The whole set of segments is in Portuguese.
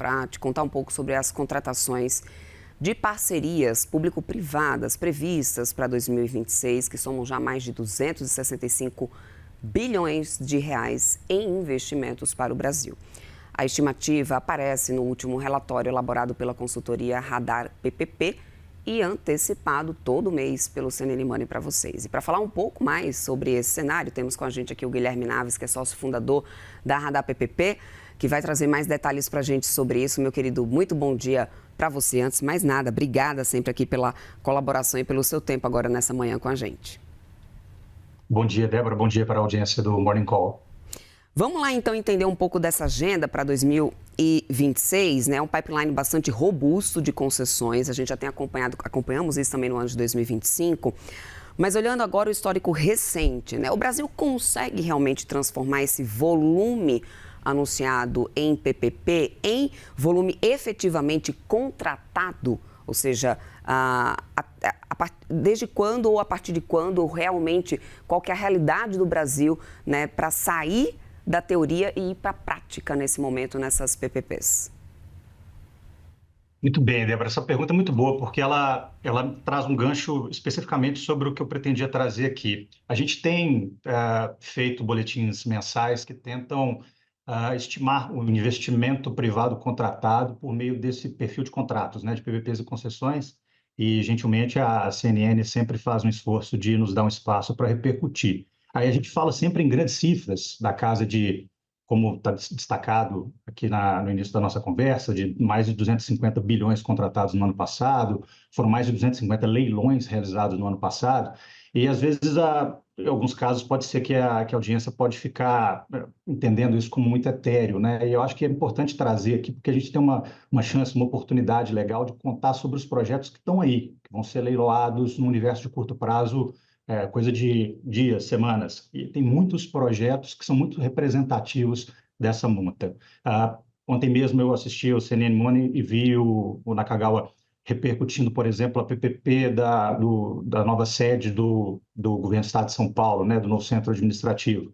para te contar um pouco sobre as contratações de parcerias público-privadas previstas para 2026, que somam já mais de 265 bilhões de reais em investimentos para o Brasil. A estimativa aparece no último relatório elaborado pela consultoria Radar PPP e antecipado todo mês pelo CNN Money para vocês. E para falar um pouco mais sobre esse cenário, temos com a gente aqui o Guilherme Naves, que é sócio fundador da Radar PPP, que vai trazer mais detalhes para a gente sobre isso. Meu querido, muito bom dia para você. Antes de mais nada, obrigada sempre aqui pela colaboração e pelo seu tempo agora nessa manhã com a gente. Bom dia, Débora. Bom dia para a audiência do Morning Call. Vamos lá, então, entender um pouco dessa agenda para 2026, né? Um pipeline bastante robusto de concessões. A gente já tem acompanhamos isso também no ano de 2025. Mas olhando agora o histórico recente, né? O Brasil consegue realmente transformar esse volume anunciado em PPP em volume efetivamente contratado? Ou seja, desde quando ou a partir de quando realmente, qual que é a realidade do Brasil, né, para sair da teoria e ir para a prática nesse momento, nessas PPPs? Muito bem, Débora. Essa pergunta é muito boa, porque ela traz um gancho especificamente sobre o que eu pretendia trazer aqui. A gente tem feito boletins mensais que tentam estimar o investimento privado contratado por meio desse perfil de contratos, né, de PPPs e concessões, e, gentilmente, a CNN sempre faz um esforço de nos dar um espaço para repercutir. Aí a gente fala sempre em grandes cifras, da casa de, como está destacado aqui no início da nossa conversa, de mais de 250 bilhões contratados no ano passado, foram mais de 250 leilões realizados no ano passado, e às vezes, em alguns casos, pode ser que a audiência pode ficar entendendo isso como muito etéreo, né? E eu acho que é importante trazer aqui, porque a gente tem uma chance, uma oportunidade legal de contar sobre os projetos que estão aí, que vão ser leiloados no universo de curto prazo, coisa de dias, semanas. E tem muitos projetos que são muito representativos dessa monta. Ontem mesmo eu assisti ao CNN Money e vi o Nakagawa repercutindo, por exemplo, a PPP da nova sede do governo do Estado de São Paulo, né, do novo centro administrativo.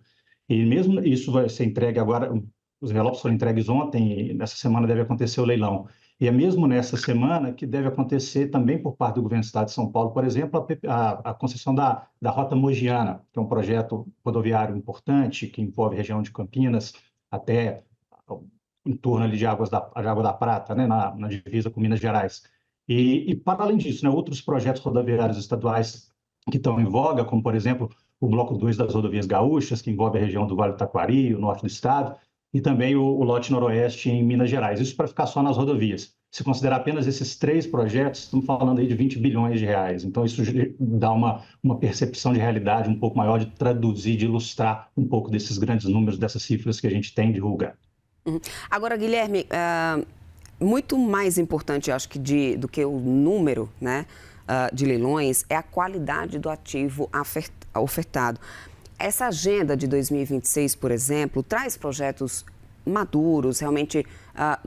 E mesmo isso vai ser entregue agora, os envelopes foram entregues ontem, e nessa semana deve acontecer o leilão. E é mesmo nessa semana que deve acontecer também por parte do governo do Estado de São Paulo, por exemplo, a concessão da Rota Mogiana, que é um projeto rodoviário importante, que envolve a região de Campinas até em torno ali de Água da Prata, né, na divisa com Minas Gerais. E para além disso, né, outros projetos rodoviários estaduais que estão em voga, como, por exemplo, o Bloco 2 das rodovias gaúchas, que envolve a região do Vale do Taquari, o norte do estado, e também o lote noroeste em Minas Gerais. Isso para ficar só nas rodovias. Se considerar apenas esses 3 projetos, estamos falando aí de 20 bilhões de reais. Então, isso dá uma percepção de realidade um pouco maior, de traduzir, de ilustrar um pouco desses grandes números, dessas cifras que a gente tem divulgado. Agora, Guilherme, muito mais importante, eu acho que do que o número, né, de leilões, é a qualidade do ativo ofertado. Essa agenda de 2026, por exemplo, traz projetos maduros, realmente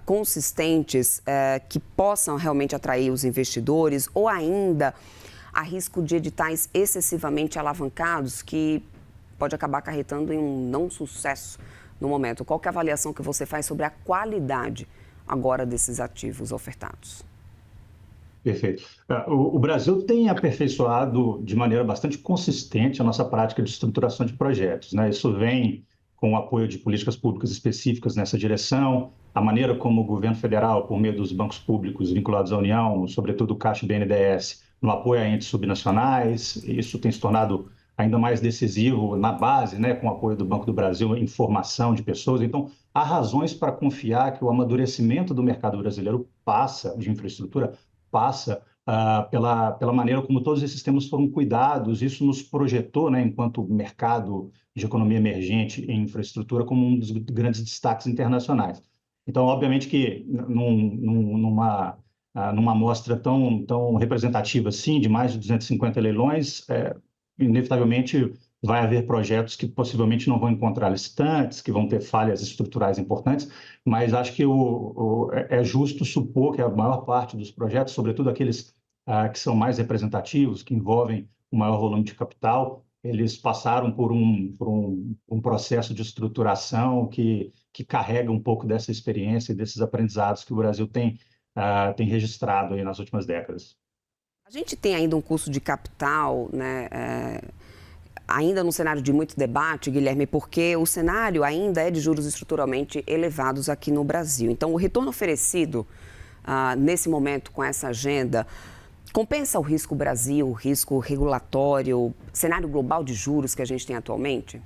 consistentes, que possam realmente atrair os investidores, ou ainda há risco de editais excessivamente alavancados que pode acabar acarretando em um não sucesso no momento. Qual que é a avaliação que você faz sobre a qualidade agora desses ativos ofertados? Perfeito. O Brasil tem aperfeiçoado de maneira bastante consistente a nossa prática de estruturação de projetos, né? Isso vem com o apoio de políticas públicas específicas nessa direção, a maneira como o governo federal, por meio dos bancos públicos vinculados à União, sobretudo o Caixa e BNDES, no apoio a entes subnacionais. Isso tem se tornado ainda mais decisivo na base, né, com o apoio do Banco do Brasil, em formação de pessoas. Então, há razões para confiar que o amadurecimento do mercado brasileiro de infraestrutura, passa pela maneira como todos esses temas foram cuidados. Isso nos projetou, né, enquanto mercado de economia emergente em infraestrutura, como um dos grandes destaques internacionais. Então, obviamente que numa amostra tão representativa assim, de mais de 250 leilões, inevitavelmente vai haver projetos que possivelmente não vão encontrar licitantes, que vão ter falhas estruturais importantes, mas acho que é justo supor que a maior parte dos projetos, sobretudo aqueles que são mais representativos, que envolvem um maior volume de capital, eles passaram por um processo de estruturação que que carrega um pouco dessa experiência e desses aprendizados que o Brasil tem registrado aí nas últimas décadas. A gente tem ainda um custo de capital, né? Ainda num cenário de muito debate, Guilherme, porque o cenário ainda é de juros estruturalmente elevados aqui no Brasil. Então, o retorno oferecido nesse momento com essa agenda compensa o risco Brasil, o risco regulatório, cenário global de juros que a gente tem atualmente?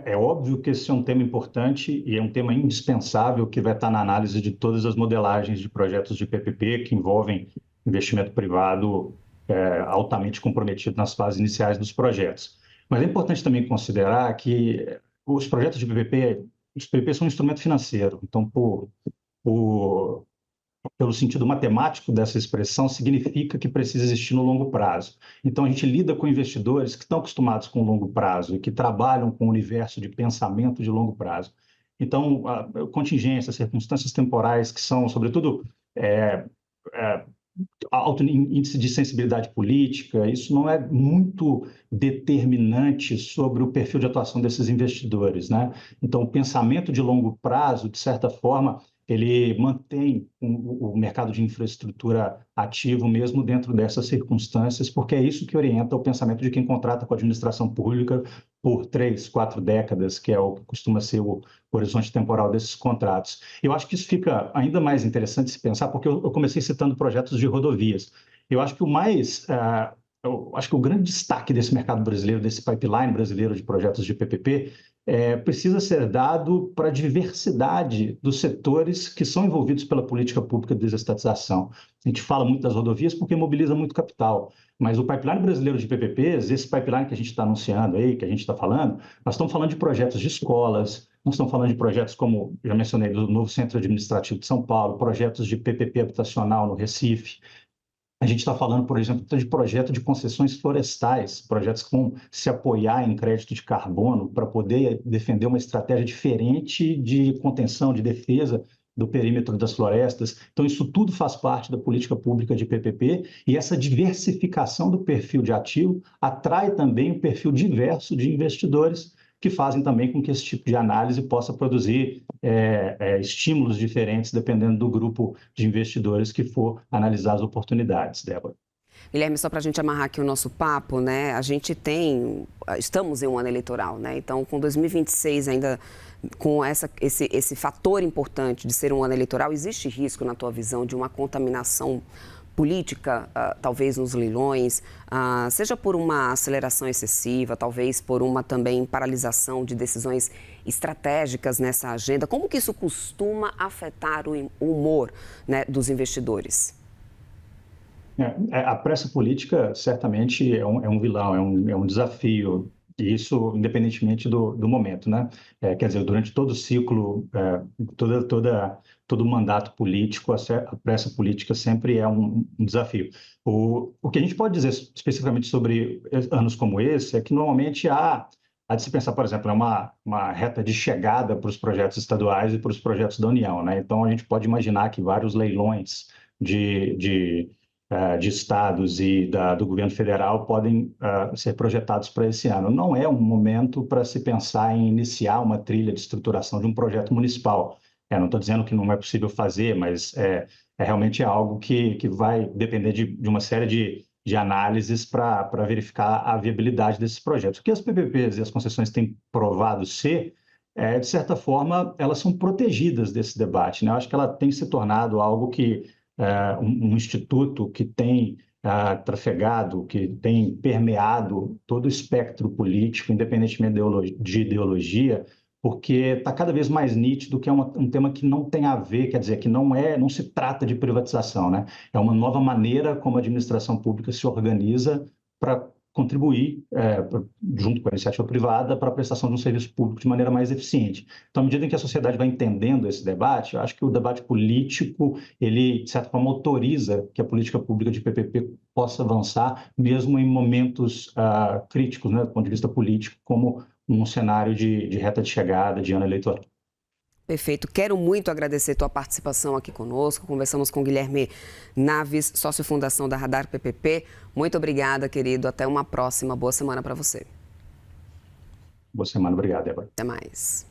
É óbvio que esse é um tema importante e é um tema indispensável que vai estar na análise de todas as modelagens de projetos de PPP que envolvem investimento privado altamente comprometido nas fases iniciais dos projetos. Mas é importante também considerar que os projetos de PPP, os PPP são um instrumento financeiro, então, pelo sentido matemático dessa expressão, significa que precisa existir no longo prazo. Então, a gente lida com investidores que estão acostumados com o longo prazo e que trabalham com o universo de pensamento de longo prazo. Então, contingências, circunstâncias temporais que são, sobretudo, alto índice de sensibilidade política, isso não é muito determinante sobre o perfil de atuação desses investidores, né? Então, o pensamento de longo prazo, de certa forma, ele mantém o mercado de infraestrutura ativo mesmo dentro dessas circunstâncias, porque é isso que orienta o pensamento de quem contrata com a administração pública por 3, 4 décadas, que é o que costuma ser o horizonte temporal desses contratos. Eu acho que isso fica ainda mais interessante se pensar, porque eu comecei citando projetos de rodovias. Eu acho que eu acho que o grande destaque desse mercado brasileiro, desse pipeline brasileiro de projetos de PPP, precisa ser dado para a diversidade dos setores que são envolvidos pela política pública de desestatização. A gente fala muito das rodovias porque mobiliza muito capital, mas o pipeline brasileiro de PPPs, esse pipeline que a gente está anunciando aí, que a gente está falando, nós estamos falando de projetos de escolas, nós estamos falando de projetos como, já mencionei, do novo Centro Administrativo de São Paulo, projetos de PPP habitacional no Recife. A gente está falando, por exemplo, de projeto de concessões florestais, projetos que vão se apoiar em crédito de carbono para poder defender uma estratégia diferente de contenção, de defesa do perímetro das florestas. Então, isso tudo faz parte da política pública de PPP e essa diversificação do perfil de ativo atrai também um perfil diverso de investidores que fazem também com que esse tipo de análise possa produzir estímulos diferentes dependendo do grupo de investidores que for analisar as oportunidades, Débora. Guilherme, só para a gente amarrar aqui o nosso papo, né? Estamos em um ano eleitoral, né? Então, com 2026 ainda com esse fator importante de ser um ano eleitoral, existe risco, na tua visão, de uma contaminação política, talvez nos leilões, seja por uma aceleração excessiva, talvez por uma também paralisação de decisões estratégicas nessa agenda? Como que isso costuma afetar o humor, né, dos investidores? A pressa política certamente é um vilão, é um desafio, e isso independentemente do momento, né? Quer dizer, durante todo o ciclo, todo o mandato político, a pressa política sempre é um desafio. O que a gente pode dizer especificamente sobre anos como esse é que normalmente há de se pensar, por exemplo, uma reta de chegada para os projetos estaduais e para os projetos da União, né? Então, a gente pode imaginar que vários leilões de estados e do governo federal podem ser projetados para esse ano. Não é um momento para se pensar em iniciar uma trilha de estruturação de um projeto municipal. Não estou dizendo que não é possível fazer, mas realmente algo que vai depender de uma série de análises para verificar a viabilidade desses projetos. O que as PPPs e as concessões têm provado ser, de certa forma, elas são protegidas desse debate, né? Eu acho que ela tem se tornado algo que um instituto que tem trafegado, que tem permeado todo o espectro político, independentemente de ideologia, porque está cada vez mais nítido que é um tema que não tem a ver, quer dizer, que não se trata de privatização, né? É uma nova maneira como a administração pública se organiza para contribuir, junto com a iniciativa privada, para a prestação de um serviço público de maneira mais eficiente. Então, à medida em que a sociedade vai entendendo esse debate, eu acho que o debate político, ele, de certa forma, autoriza que a política pública de PPP possa avançar, mesmo em momentos críticos, né, do ponto de vista político, como um cenário de reta de chegada, de ano eleitoral. Perfeito. Quero muito agradecer tua participação aqui conosco. Conversamos com Guilherme Naves, sócio fundação da Radar PPP. Muito obrigada, querido. Até uma próxima. Boa semana para você. Boa semana. Obrigado, Débora. Até mais.